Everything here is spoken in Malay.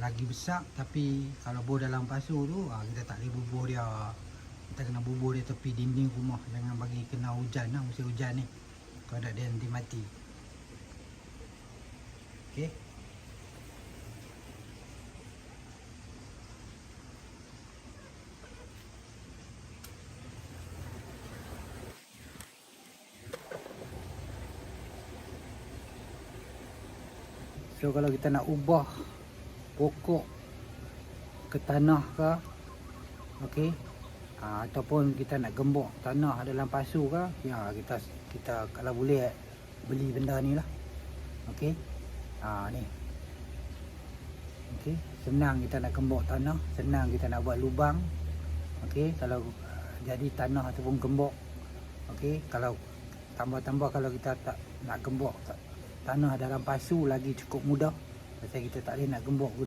lagi besar. Tapi kalau bor dalam pasu tu kita tak boleh bubur dia. Kita kena bubur dia tepi dinding rumah. Jangan bagi kena hujan lah, musim hujan ni. Kalau tak dia nanti mati. Okey. So kalau kita nak ubah pokok ke tanah ke, okey, ataupun kita nak gembok tanah dalam pasu ke, ya kita kalau boleh beli benda ni lah. Okey. Ni. Okey, senang kita nak gembok tanah, senang kita nak buat lubang. Okey, kalau jadi tanah ataupun gembok. Okey, kalau tambah-tambah kalau kita tak nak gembok tanah dalam pasu lagi cukup mudah. Pasal kita tak boleh nak gembok